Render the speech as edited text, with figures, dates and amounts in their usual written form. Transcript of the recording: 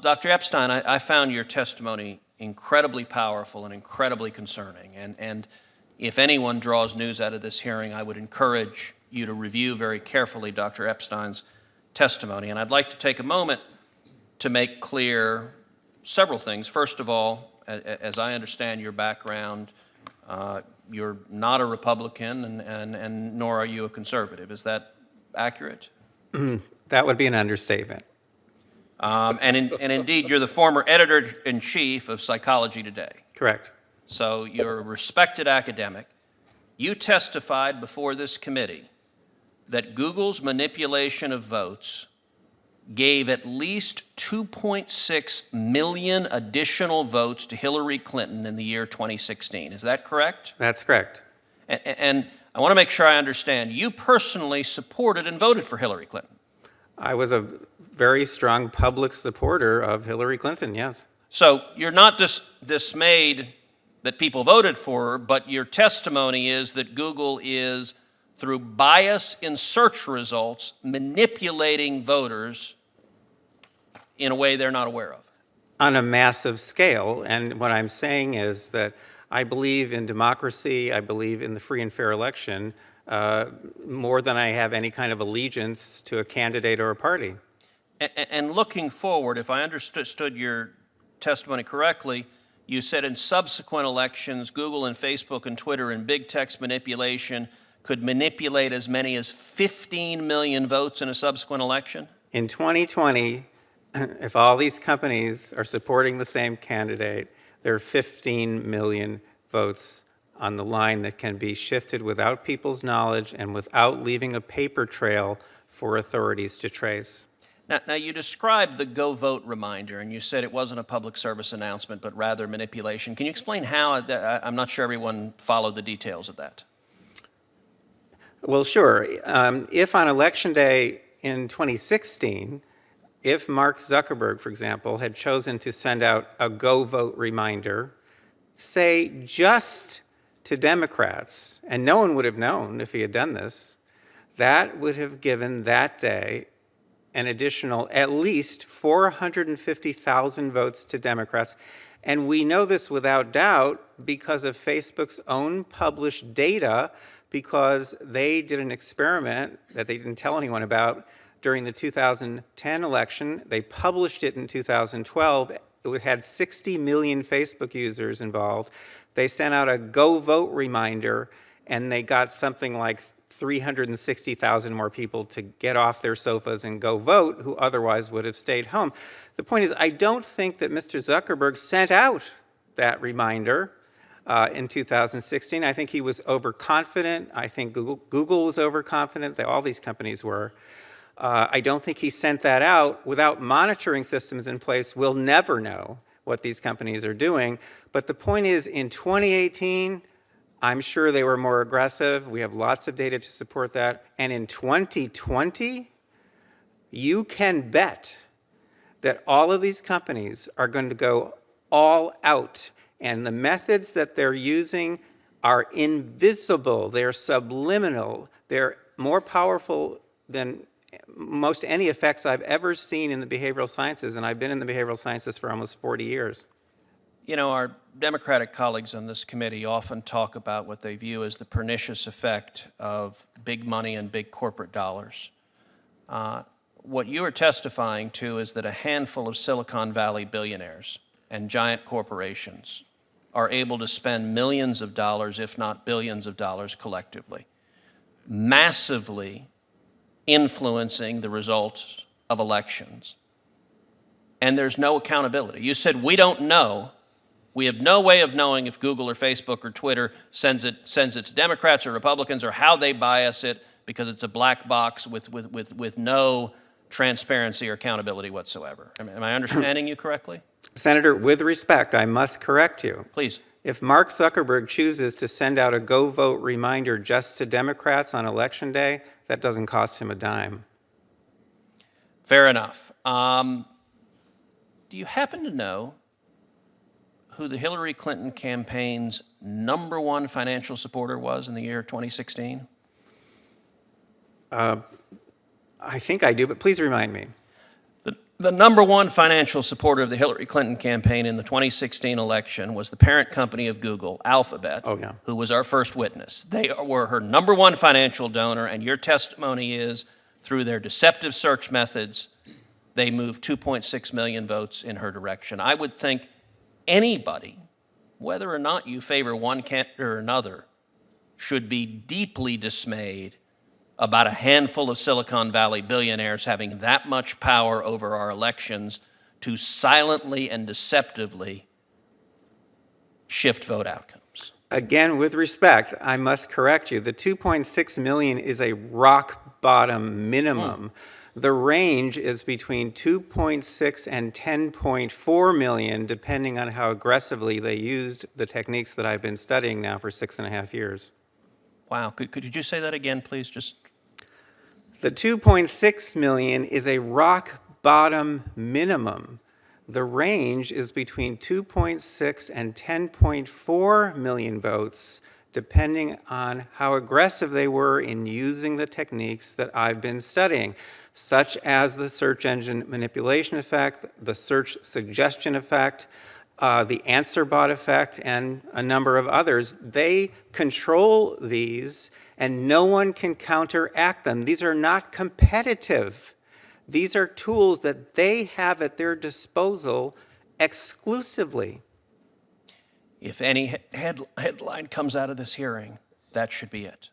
Dr. Epstein, I found your testimony incredibly powerful and incredibly concerning. And if anyone draws news out of this hearing, I would encourage you to review very carefully Dr. Epstein's testimony. And I'd like to take a moment to make clear several things. First of all, as I understand your background, you're not a Republican and nor are you a conservative. Is that accurate? That would be an understatement. And indeed, you're the former editor-in-chief of Psychology Today. Correct. So you're a respected academic. You testified before this committee that Google's manipulation of votes gave at least 2.6 million additional votes to Hillary Clinton in the year 2016. Is that correct? That's correct. And I want to make sure I understand. You personally supported and voted for Hillary Clinton. I was a very strong public supporter of Hillary Clinton, yes. So you're not dismayed that people voted for her, but your testimony is that Google is, through bias in search results, manipulating voters in a way they're not aware of. On a massive scale. And what I'm saying is that I believe in democracy, I believe in the free and fair election, more than I have any kind of allegiance to a candidate or a party. And looking forward, if I understood your testimony correctly, you said in subsequent elections, Google and Facebook and Twitter and big text manipulation could manipulate as many as 15 million votes in a subsequent election? In 2020, if all these companies are supporting the same candidate, there are 15 million votes on the line that can be shifted without people's knowledge and without leaving a paper trail for authorities to trace. Now, you described the Go Vote reminder, and you said it wasn't a public service announcement, but rather manipulation. Can you explain how? I'm not sure everyone followed the details of that. Well, sure. If on Election Day in 2016, if Mark Zuckerberg, for example, had chosen to send out a Go Vote reminder, say just to Democrats, and no one would have known if he had done this, that would have given that day an additional at least 450,000 votes to Democrats. And we know this without doubt because of Facebook's own published data, because they did an experiment that they didn't tell anyone about during the 2010 election. They published it in 2012. It had 60 million Facebook users involved. They sent out a Go Vote reminder, and they got something like 360,000 more people to get off their sofas and go vote who otherwise would have stayed home. The point is, I don't think that Mr. Zuckerberg sent out that reminder in 2016. I think he was overconfident. I think Google was overconfident. All these companies were. I don't think he sent that out. Without monitoring systems in place, we'll never know what these companies are doing. But the point is, in 2018, I'm sure they were more aggressive. We have lots of data to support that. And in 2020, you can bet that all of these companies are going to go all out. And the methods that they're using are invisible. They're subliminal. They're more powerful than most any effects I've ever seen in the behavioral sciences. And I've been in the behavioral sciences for almost 40 years. You know, our Democratic colleagues on this committee often talk about what they view as the pernicious effect of big money and big corporate dollars. What you are testifying to is that a handful of Silicon Valley billionaires and giant corporations are able to spend millions of dollars, if not billions of dollars collectively, massively influencing the results of elections. And there's no accountability. You said, we don't know. We have no way of knowing if Google or Facebook or Twitter sends it to Democrats or Republicans, or how they bias it, because it's a black box with no transparency or accountability whatsoever. Am I understanding you correctly? Senator, with respect, I must correct you. Please. If Mark Zuckerberg chooses to send out a Go Vote reminder just to Democrats on Election Day, that doesn't cost him a dime. Fair enough. Do you happen to know who the Hillary Clinton campaign's #1 financial supporter was in the year 2016? I think I do, but please remind me. The number one financial supporter of the Hillary Clinton campaign in the 2016 election was the parent company of Google, Alphabet, Oh, yeah. who was our first witness. They were her number one financial donor, and your testimony is through their deceptive search methods, they moved 2.6 million votes in her direction. I would think anybody, whether or not you favor one candidate or another, should be deeply dismayed about a handful of Silicon Valley billionaires having that much power over our elections to silently and deceptively shift vote outcomes. Again, with respect, I must correct you. The 2.6 million is a rock bottom minimum. The range is between 2.6 and 10.4 million, depending on how aggressively they used the techniques that I've been studying now for 6.5 years. Wow, could you just say that again, please? Just The 2.6 million is a rock bottom minimum. The range is between 2.6 and 10.4 million votes, depending on how aggressive they were in using the techniques that I've been studying, such as the search engine manipulation effect, the search suggestion effect, the answer bot effect, and a number of others. They control these, and no one can counteract them. These are not competitive. These are tools that they have at their disposal exclusively. if any headline comes out of this hearing, that should be it.